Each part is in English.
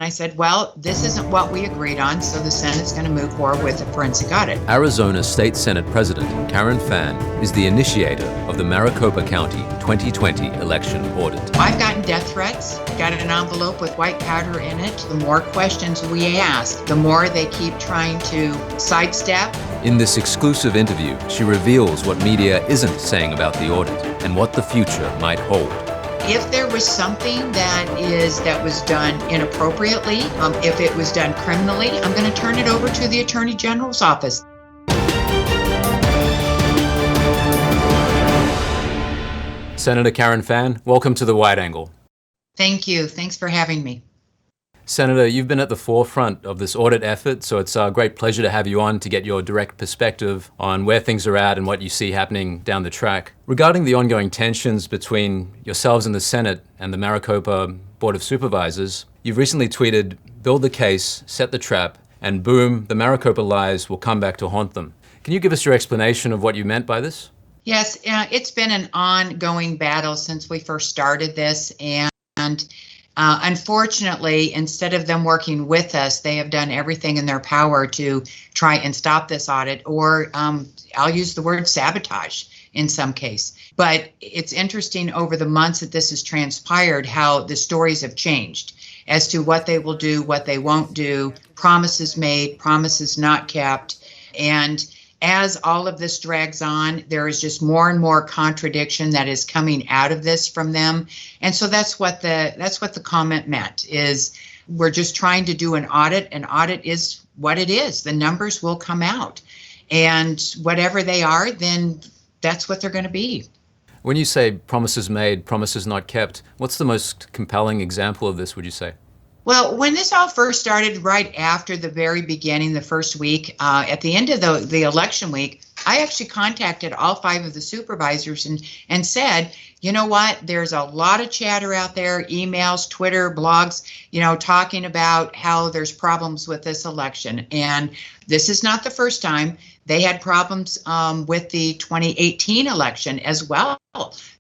I said, well, this isn't what we agreed on, so the Senate's going to move forward with a forensic audit. Arizona State Senate President Karen Fann is the initiator of the Maricopa County 2020 election audit. I've gotten death threats, got an envelope with white powder in it. The more questions we ask, the more they keep trying to sidestep. In this exclusive interview, she reveals what media isn't saying about the audit and what the future might hold. If there was something that was done inappropriately, if it was done criminally, I'm going to turn it over to the Attorney General's office. Senator Karen Fann, welcome to The Wide Angle. Thank you. Thanks for having me. Senator, you've been at the forefront of this audit effort, so it's a great pleasure to have you on to get your direct perspective on where things are at and what you see happening down the track. Regarding the ongoing tensions between yourselves in the Senate and the Maricopa Board of Supervisors, you've recently tweeted, "Build the case, set the trap, and boom, the Maricopa lies will come back to haunt them." Can you give us your explanation of what you meant by this? Yes, it's been an ongoing battle since we first started this, and unfortunately, instead of them working with us, they have done everything in their power to try and stop this audit, or I'll use the word sabotage in some case. But it's interesting over the months that this has transpired how the stories have changed as to what they will do, what they won't do, promises made, promises not kept. And as all of this drags on, there is just more and more contradiction that is coming out of this from them. And so that's what the comment meant, is we're just trying to do an audit. An audit is what it is. The numbers will come out. And whatever they are, then that's what they're going to be. When you say promises made, promises not kept, what's the most compelling example of this, would you say? Well, when this all first started, right after the very beginning, the first week, at the end of the election week, I actually contacted all 5 of the supervisors and said, you know what, there's a lot of chatter out there, emails, Twitter, blogs, talking about how there's problems with this election. And this is not the first time. They had problems with the 2018 election as well.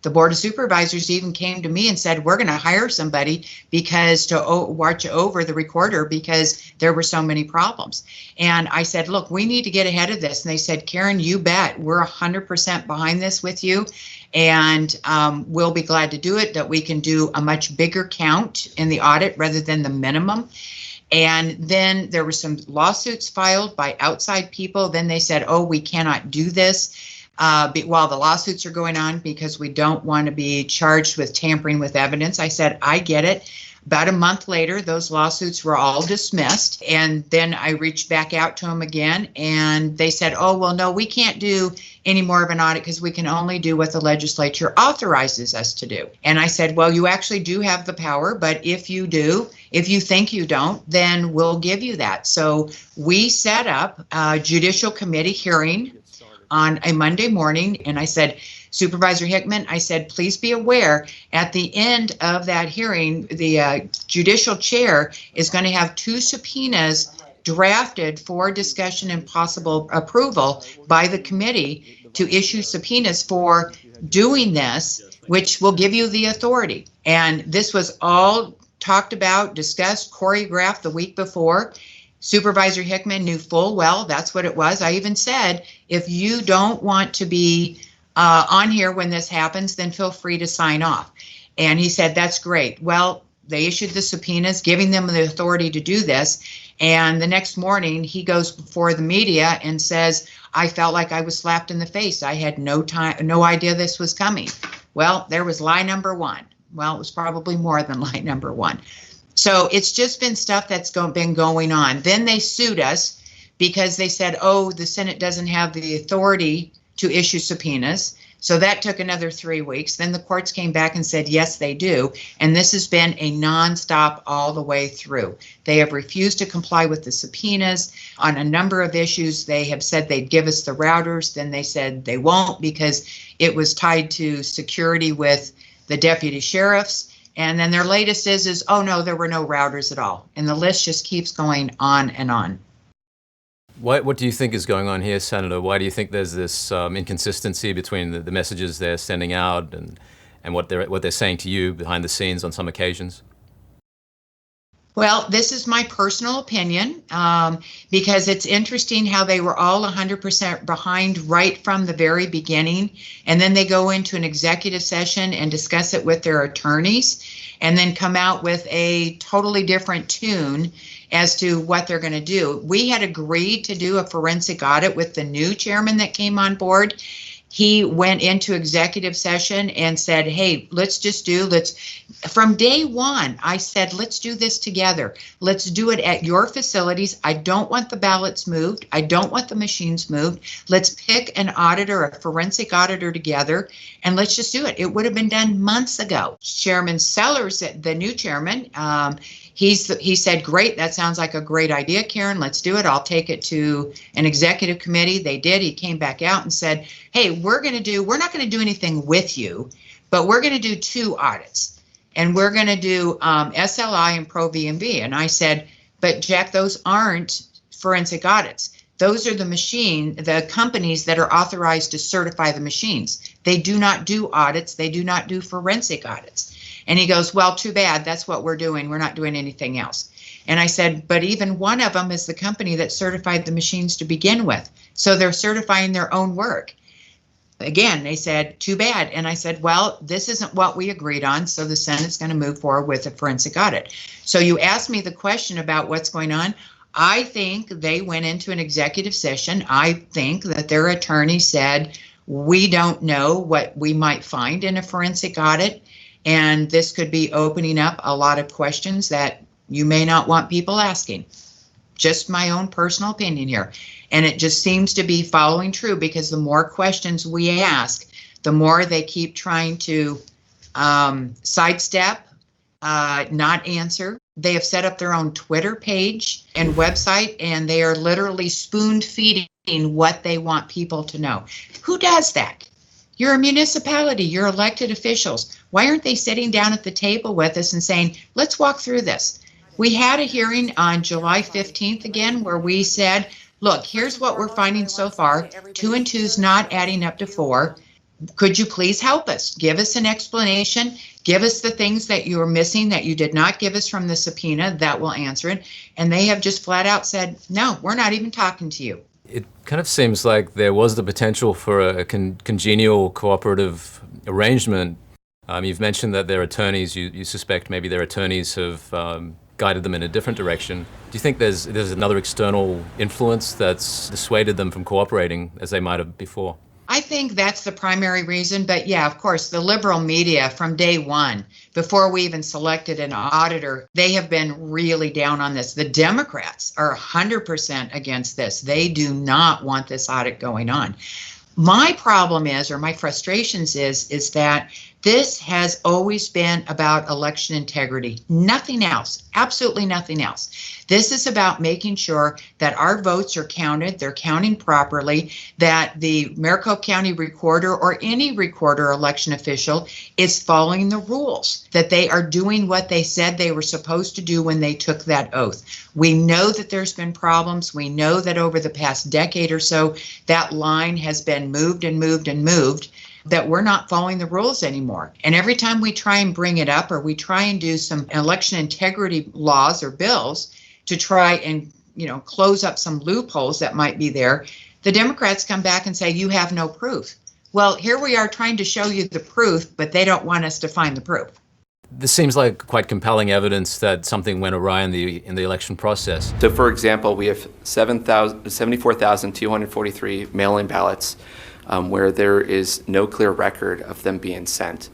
The Board of Supervisors even came to me and said, we're going to hire somebody to watch over the recorder because there were so many problems. And I said, look, we need to get ahead of this. And they said, Karen, you bet, we're 100% behind this with you. And we'll be glad to do it, that we can do a much bigger count in the audit rather than the minimum. And then there were some lawsuits filed by outside people. Then they said, oh, we cannot do this while the lawsuits are going on because we don't want to be charged with tampering with evidence. I said, I get it. About a month later, those lawsuits were all dismissed. And then I reached back out to them again, and they said, oh, well, no, we can't do any more of an audit because we can only do what the legislature authorizes us to do. And I said, well, you actually do have the power, but if you do, if you think you don't, then we'll give you that. So we set up a judicial committee hearing on a Monday morning, and I said, Supervisor Hickman, I said, please be aware, at the end of that hearing, the judicial chair is going to have 2 subpoenas drafted for discussion and possible approval by the committee to issue subpoenas for doing this, which will give you the authority. And this was all talked about, discussed, choreographed the week before. Supervisor Hickman knew full well that's what it was. I even said, if you don't want to be on here when this happens, then feel free to sign off. And he said, that's great. Well, they issued the subpoenas, giving them the authority to do this. And the next morning, he goes before the media and says, I felt like I was slapped in the face. I had no idea this was coming. Well, there was lie number 1. Well, it was probably more than lie number 1. So it's just been stuff that's been going on. Then they sued us because they said, oh, the Senate doesn't have the authority to issue subpoenas. So that took another 3 weeks. Then the courts came back and said, yes, they do. And this has been a nonstop all the way through. They have refused to comply with the subpoenas on a number of issues. They have said they'd give us the routers. Then they said they won't because it was tied to security with the deputy sheriffs. And then their latest is, oh no, there were no routers at all. And the list just keeps going on and on. What do you think is going on here, Senator? Why do you think there's this inconsistency between the messages they're sending out and what they're saying to you behind the scenes on some occasions? Well, this is my personal opinion, because it's interesting how they were all 100% behind right from the very beginning. And then they go into an executive session and discuss it with their attorneys and then come out with a totally different tune as to what they're going to do. We had agreed to do a forensic audit with the new chairman that came on board. He went into executive session and said, hey, from day one, I said, let's do this together. Let's do it at your facilities. I don't want the ballots moved. I don't want the machines moved. Let's pick an auditor, a forensic auditor together, and let's just do it. It would have been done months ago. Chairman Sellers, the new chairman, he said, great, that sounds like a great idea, Karen, let's do it. I'll take it to an executive committee. They did. He came back out and said, hey, we're not going to do anything with you, but we're going to do 2 audits. And we're going to do SLI and Pro V&V. And I said, but Jack, those aren't forensic audits. Those are the companies that are authorized to certify the machines. They do not do audits. They do not do forensic audits. And he goes, well, too bad. That's what we're doing. We're not doing anything else. And I said, but even one of them is the company that certified the machines to begin with. So they're certifying their own work. Again, they said, too bad. And I said, well, this isn't what we agreed on. So the Senate's going to move forward with a forensic audit. So you asked me the question about what's going on. I think they went into an executive session. I think that their attorney said, we don't know what we might find in a forensic audit. And this could be opening up a lot of questions that you may not want people asking. Just my own personal opinion here. And it just seems to be following true, because the more questions we ask, the more they keep trying to sidestep, not answer. They have set up their own Twitter page and website, and they are literally spoon feeding what they want people to know. Who does that? You're a municipality, you're elected officials. Why aren't they sitting down at the table with us and saying, let's walk through this? We had a hearing on July 15th again, where we said, look, here's what we're finding so far. 2 and 2 is not adding up to 4. Could you please help us? Give us an explanation. Give us the things that you are missing that you did not give us from the subpoena. That will answer it. And they have just flat out said, no, we're not even talking to you. It kind of seems like there was the potential for a congenial cooperative arrangement. You've mentioned that their attorneys, you suspect maybe their attorneys have guided them in a different direction. Do you think there's another external influence that's dissuaded them from cooperating as they might have before? I think that's the primary reason. But yeah, of course, the liberal media from day one, before we even selected an auditor, they have been really down on this. The Democrats are 100% against this. They do not want this audit going on. My problem is, or my frustrations is that this has always been about election integrity. Nothing else, absolutely nothing else. This is about making sure that our votes are counted, they're counting properly, that the Maricopa County recorder or any recorder election official is following the rules, that they are doing what they said they were supposed to do when they took that oath. We know that there's been problems. We know that over the past decade or so, that line has been moved and moved and moved, that we're not following the rules anymore. And every time we try and bring it up, or we try and do some election integrity laws or bills to try and, close up some loopholes that might be there, the Democrats come back and say, you have no proof. Well, here we are trying to show you the proof, but they don't want us to find the proof. This seems like quite compelling evidence that something went awry in the election process. So, for example, we have 74,243 mail-in ballots where there is no clear record of them being sent.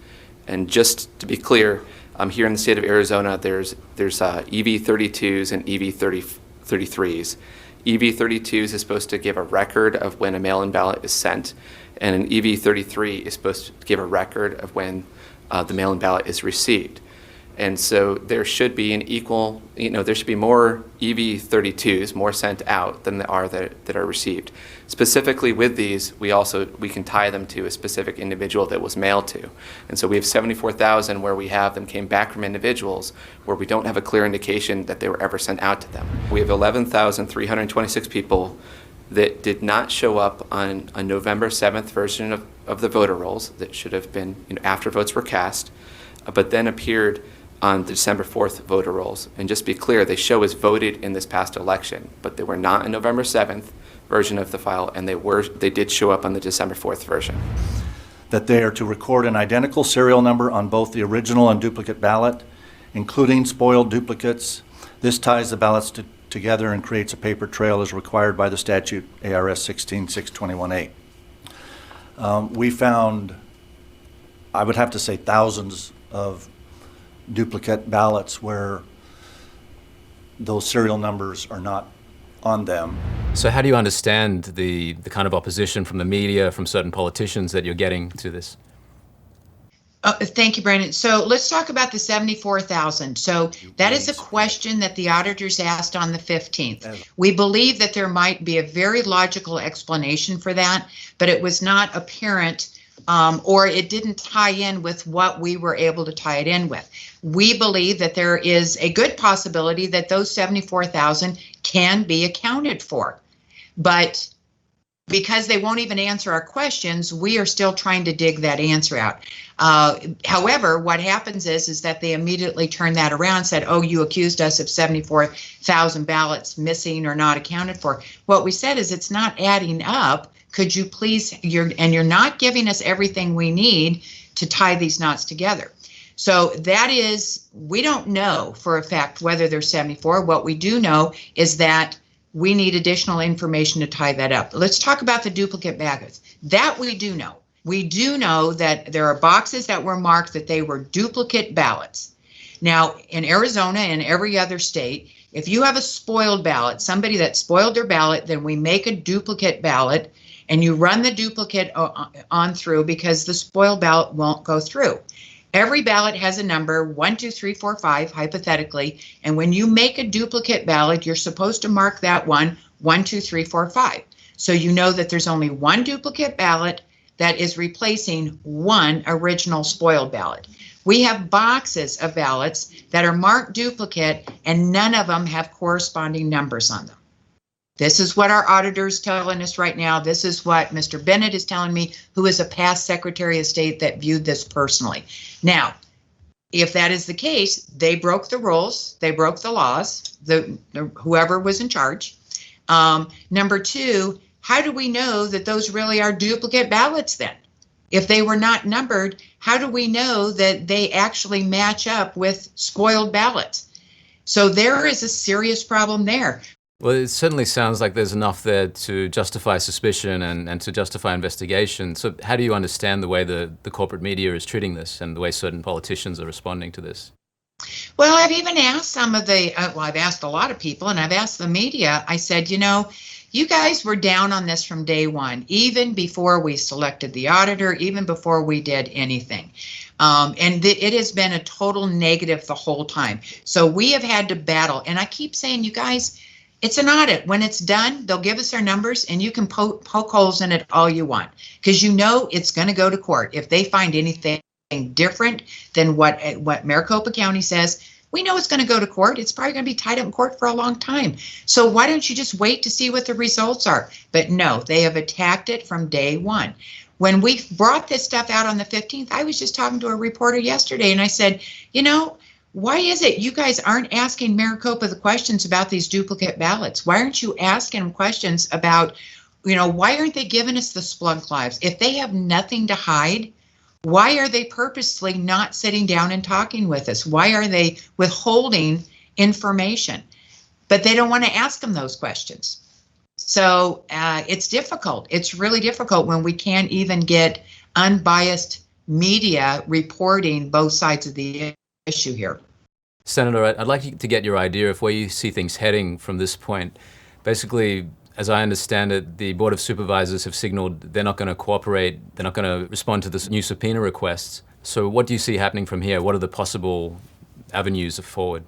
And just to be clear, here in the state of Arizona, there's EV32s and EV33s. EV32s is supposed to give a record of when a mail-in ballot is sent, and an EV33 is supposed to give a record of when the mail-in ballot is received. And so there should be an equal, there should be more EV32s, more sent out than there are that are received. Specifically with these, we can tie them to a specific individual that was mailed to. And so we have 74,000 where we have them came back from individuals where we don't have a clear indication that they were ever sent out to them. We have 11,326 people that did not show up on a November 7th version of the voter rolls that should have been after votes were cast, but then appeared on the December 4th voter rolls. And just to be clear, they show as voted in this past election, but they were not in November 7th version of the file, and they did show up on the December 4th version. That they are to record an identical serial number on both the original and duplicate ballot, including spoiled duplicates. This ties the ballots together and creates a paper trail as required by the statute ARS 16-621A. We found, I would have to say, thousands of duplicate ballots where those serial numbers are not on them. So how do you understand the kind of opposition from the media, from certain politicians that you're getting to this? Thank you, Brendon. So let's talk about the 74,000. So that is a question that the auditors asked on the 15th. We believe that there might be a very logical explanation for that, but it was not apparent, or it didn't tie in with what we were able to tie it in with. We believe that there is a good possibility that those 74,000 can be accounted for, but because they won't even answer our questions, we are still trying to dig that answer out. However, what happens is that they immediately turn that around and said, oh, you accused us of 74,000 ballots missing or not accounted for. What we said is it's not adding up. Could you please, you're not giving us everything we need to tie these knots together. So that is, we don't know for a fact whether there's 74. What we do know is that we need additional information to tie that up. Let's talk about the duplicate ballots. That we do know. We do know that there are boxes that were marked that they were duplicate ballots. Now, in Arizona and every other state, if you have a spoiled ballot, somebody that spoiled their ballot, then we make a duplicate ballot and you run the duplicate on through because the spoiled ballot won't go through. Every ballot has a number, 1, 2, 3, 4, 5, hypothetically, and when you make a duplicate ballot, you're supposed to mark that one 1, 2, 3, 4, 5. So you know that there's only one duplicate ballot that is replacing one original spoiled ballot. We have boxes of ballots that are marked duplicate and none of them have corresponding numbers on them. This is what our auditor is telling us right now. This is what Mr. Bennett is telling me, who is a past Secretary of State that viewed this personally. Now, if that is the case, they broke the rules, they broke the laws, whoever was in charge. Number two, how do we know that those really are duplicate ballots then? If they were not numbered, how do we know that they actually match up with spoiled ballots? So there is a serious problem there. Well, it certainly sounds like there's enough there to justify suspicion and to justify investigation. So how do you understand the way the corporate media is treating this and the way certain politicians are responding to this? Well, I've even asked some of the, I've asked a lot of people and I've asked the media. I said, you know, you guys were down on this from day one, even before we selected the auditor, even before we did anything. It has been a total negative the whole time. So we have had to battle. And I keep saying, you guys, it's an audit. When it's done, they'll give us our numbers and you can poke holes in it all you want because you know it's going to go to court. If they find anything different than what Maricopa County says, we know it's going to go to court. It's probably going to be tied up in court for a long time. So why don't you just wait to see what the results are? But no, they have attacked it from day one. When we brought this stuff out on the 15th, I was just talking to a reporter yesterday and I said, you know, why is it you guys aren't asking Maricopa the questions about these duplicate ballots? Why aren't you asking them questions about, you know, why aren't they giving us the Splunk lives? If they have nothing to hide, why are they purposely not sitting down and talking with us? Why are they withholding information? But they don't want to ask them those questions. So it's difficult. It's really difficult when we can't even get unbiased media reporting both sides of the issue here. Senator, I'd like to get your idea of where you see things heading from this point. Basically, as I understand it, the Board of Supervisors have signaled they're not going to cooperate, they're not going to respond to this new subpoena requests. So what do you see happening from here? What are the possible avenues forward?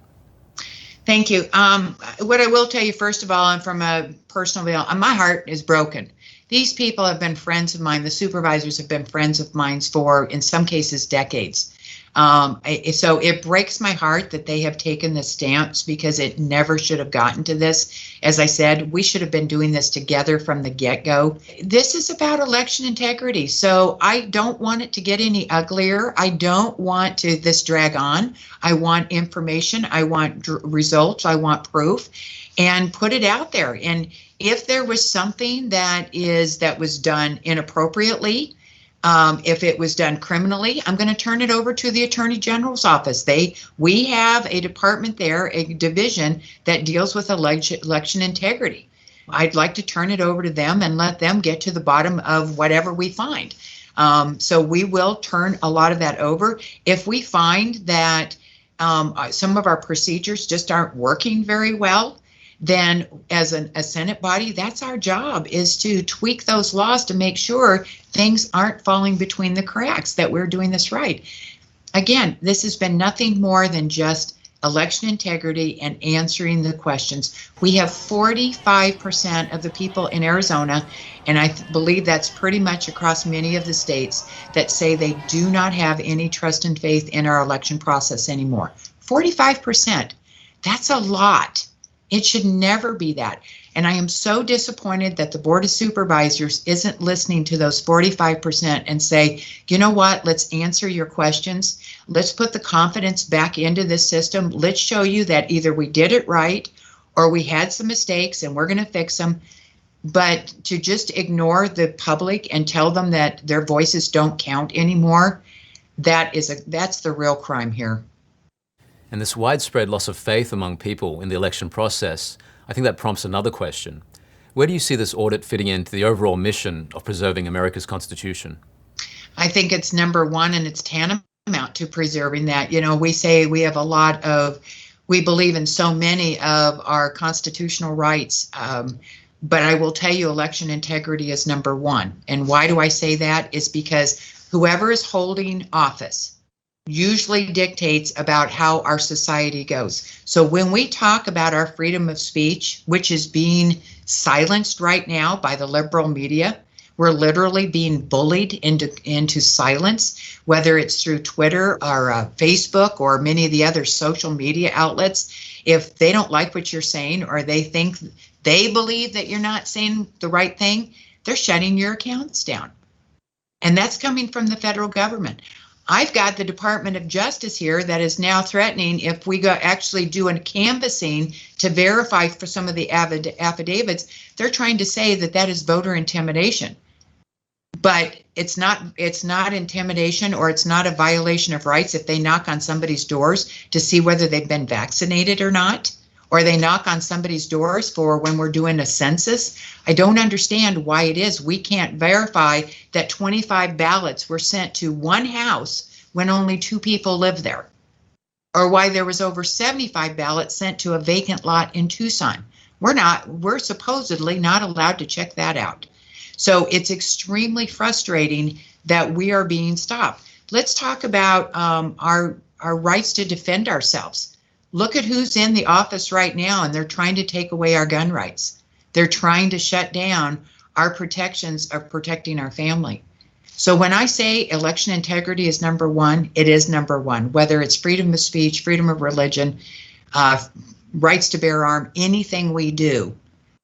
Thank you. What I will tell you, first of all, and from a personal level, my heart is broken. These people have been friends of mine. The supervisors have been friends of mine for, in some cases, decades. So it breaks my heart that they have taken the stance, because it never should have gotten to this. As I said, we should have been doing this together from the get-go. This is about election integrity, so I don't want it to get any uglier. I don't want this drag on. I want information. I want results. I want proof, and put it out there. And if there was something that was done inappropriately, if it was done criminally, I'm going to turn it over to the Attorney General's office. We have a department there, a division that deals with election integrity. I'd like to turn it over to them and let them get to the bottom of whatever we find. So we will turn a lot of that over. If we find that some of our procedures just aren't working very well, then as a Senate body, that's our job, is to tweak those laws to make sure things aren't falling between the cracks, that we're doing this right. Again, this has been nothing more than just election integrity and answering the questions. We have 45% of the people in Arizona, and I believe that's pretty much across many of the states, that say they do not have any trust and faith in our election process anymore. 45%. That's a lot. It should never be that. And I am so disappointed that the Board of Supervisors isn't listening to those 45% and say, you know what, let's answer your questions. Let's put the confidence back into this system. Let's show you that either we did it right or we had some mistakes and we're going to fix them. But to just ignore the public and tell them that their voices don't count anymore, that's the real crime here. And this widespread loss of faith among people in the election process, I think that prompts another question. Where do you see this audit fitting into the overall mission of preserving America's Constitution? I think it's number one, and it's tantamount to preserving that. You know, we say we have we believe in so many of our constitutional rights, but I will tell you election integrity is number one. And why do I say that? Is because whoever is holding office usually dictates about how our society goes. So when we talk about our freedom of speech, which is being silenced right now by the liberal media, we're literally being bullied into silence, whether it's through Twitter or Facebook or many of the other social media outlets. If they don't like what you're saying, or they believe that you're not saying the right thing, they're shutting your accounts down. And that's coming from the federal government. I've got the Department of Justice here that is now threatening, if we actually do a canvassing to verify for some of the affidavits, they're trying to say that is voter intimidation. But it's not intimidation, or it's not a violation of rights if they knock on somebody's doors to see whether they've been vaccinated or not, or they knock on somebody's doors for when we're doing a census. I don't understand why it is we can't verify that 25 ballots were sent to one house when only 2 people live there, or why there was over 75 ballots sent to a vacant lot in Tucson. We're supposedly not allowed to check that out. So it's extremely frustrating that we are being stopped. Let's talk about our rights to defend ourselves. Look at who's in the office right now, and they're trying to take away our gun rights. They're trying to shut down our protections of protecting our family. So when I say election integrity is number one, it is number one, whether it's freedom of speech, freedom of religion, rights to bear arms, anything we do,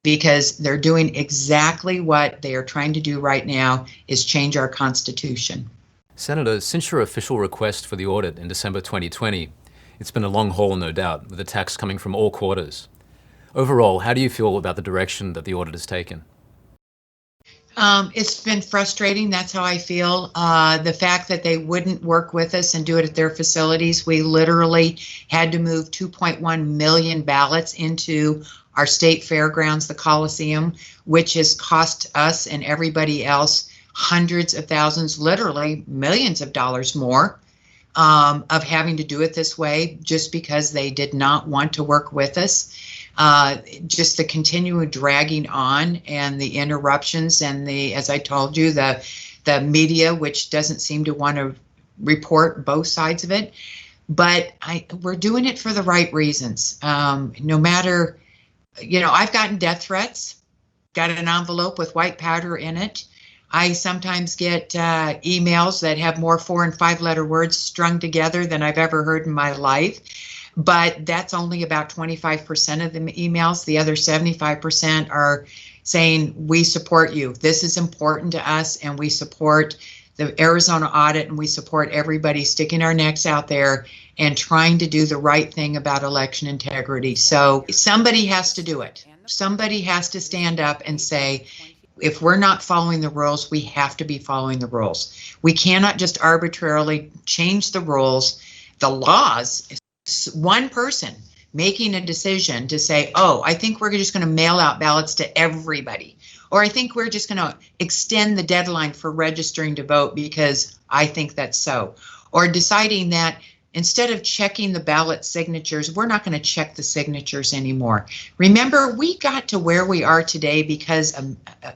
because they're doing exactly what they are trying to do right now, is change our Constitution. Senator, since your official request for the audit in December 2020, it's been a long haul, no doubt, with attacks coming from all quarters. Overall, how do you feel about the direction that the audit has taken? It's been frustrating. That's how I feel. The fact that they wouldn't work with us and do it at their facilities. We literally had to move 2.1 million ballots into our state fairgrounds, the Coliseum, which has cost us and everybody else hundreds of thousands, literally millions of dollars more. Of having to do it this way, just because they did not want to work with us. Just the continual dragging on and the interruptions and as I told you, the media, which doesn't seem to want to report both sides of it. But we're doing it for the right reasons. No matter, I've gotten death threats, got an envelope with white powder in it. I sometimes get emails that have more 4- and 5-letter words strung together than I've ever heard in my life. But that's only about 25% of the emails. The other 75% are saying, we support you. This is important to us, and we support the Arizona audit, and we support everybody sticking our necks out there and trying to do the right thing about election integrity. So somebody has to do it. Somebody has to stand up and say, if we're not following the rules, we have to be following the rules. We cannot just arbitrarily change the rules, the laws. One person making a decision to say, oh, I think we're just going to mail out ballots to everybody, or I think we're just going to extend the deadline for registering to vote because I think that's so, or deciding that instead of checking the ballot signatures, we're not going to check the signatures anymore. Remember, we got to where we are today because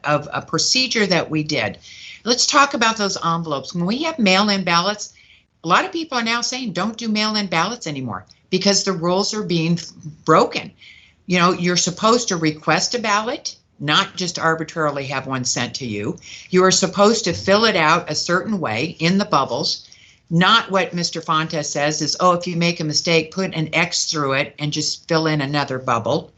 of a procedure that we did. Let's talk about those envelopes. When we have mail-in ballots, a lot of people are now saying don't do mail-in ballots anymore because the rules are being broken. You know, you're supposed to request a ballot, not just arbitrarily have one sent to you. You are supposed to fill it out a certain way in the bubbles, not what Mr. Fontes says is, oh, if you make a mistake, put an X through it and just fill in another bubble.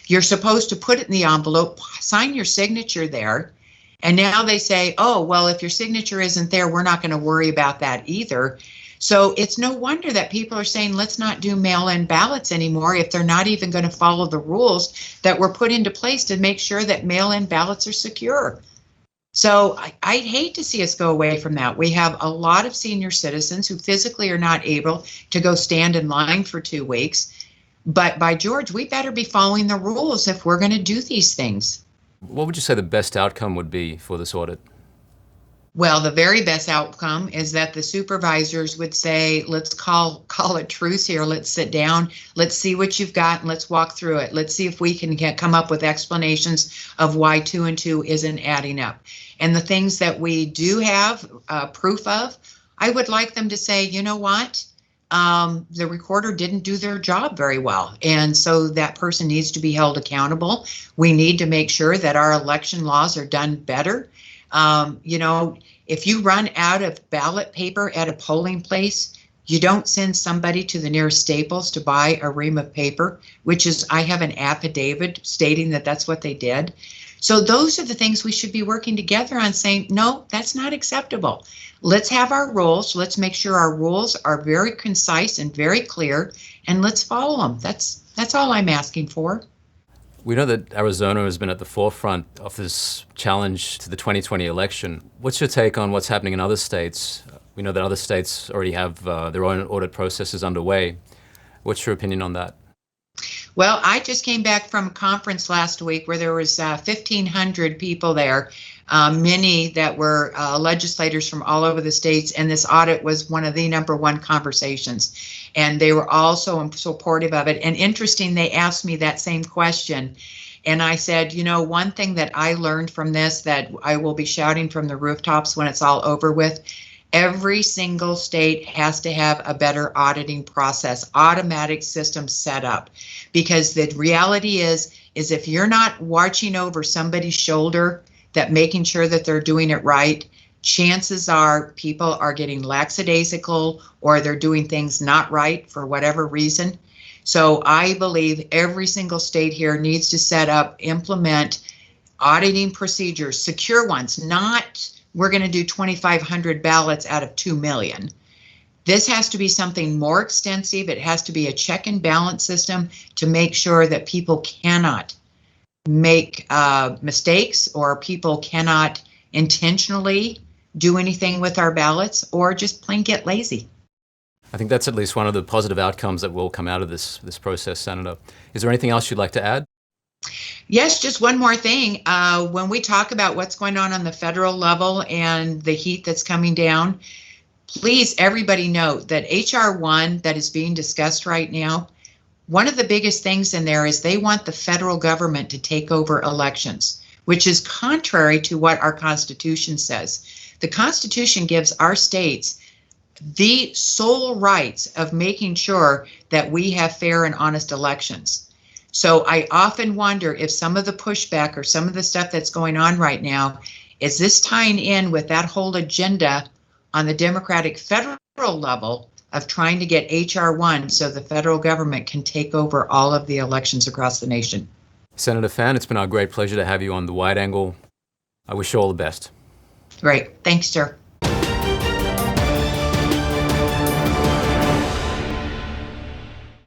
You're supposed to put it in the envelope, sign your signature there. And now they say, oh, well, if your signature isn't there, we're not going to worry about that either. So it's no wonder that people are saying, let's not do mail-in ballots anymore if they're not even going to follow the rules that were put into place to make sure that mail-in ballots are secure. So I'd hate to see us go away from that. We have a lot of senior citizens who physically are not able to go stand in line for 2 weeks. But by George, we better be following the rules if we're going to do these things. What would you say the best outcome would be for this audit? Well, the very best outcome is that the supervisors would say, let's call a truce here. Let's sit down. Let's see what you've got and let's walk through it. Let's see if we can come up with explanations of why 2 and 2 isn't adding up. And the things that we do have proof of, I would like them to say, you know what? The recorder didn't do their job very well. And so that person needs to be held accountable. We need to make sure that our election laws are done better. You know, if you run out of ballot paper at a polling place, you don't send somebody to the nearest Staples to buy a ream of paper, which is, I have an affidavit stating that that's what they did. So those are the things we should be working together on, saying, no, that's not acceptable. Let's have our rules. Let's make sure our rules are very concise and very clear, and let's follow them. That's all I'm asking for. We know that Arizona has been at the forefront of this challenge to the 2020 election. What's your take on what's happening in other states? We know that other states already have their own audit processes underway. What's your opinion on that? Well, I just came back from a conference last week where there was 1,500 people there, many that were legislators from all over the states, and this audit was one of the #1 conversations. And they were all so supportive of it. And interesting, they asked me that same question. And I said, you know, one thing that I learned from this that I will be shouting from the rooftops when it's all over with, every single state has to have a better auditing process, automatic system set up. Because the reality is if you're not watching over somebody's shoulder, that making sure that they're doing it right, chances are people are getting lackadaisical or they're doing things not right for whatever reason. So I believe every single state here needs to set up, implement auditing procedures, secure ones, not we're going to do 2,500 ballots out of 2 million. This has to be something more extensive. It has to be a check and balance system to make sure that people cannot make mistakes or people cannot intentionally do anything with our ballots or just plain get lazy. I think that's at least one of the positive outcomes that will come out of this process, Senator. Is there anything else you'd like to add? Yes, just one more thing. When we talk about what's going on the federal level and the heat that's coming down, please, everybody note that H.R. 1 that is being discussed right now, one of the biggest things in there is they want the federal government to take over elections, which is contrary to what our Constitution says. The Constitution gives our states the sole rights of making sure that we have fair and honest elections. So I often wonder if some of the pushback or some of the stuff that's going on right now Is this tying in with that whole agenda on the Democratic federal level of trying to get H.R. 1 so the federal government can take over all of the elections across the nation? Senator Fann, it's been our great pleasure to have you on The Wide Angle. I wish you all the best. Great. Thanks, sir.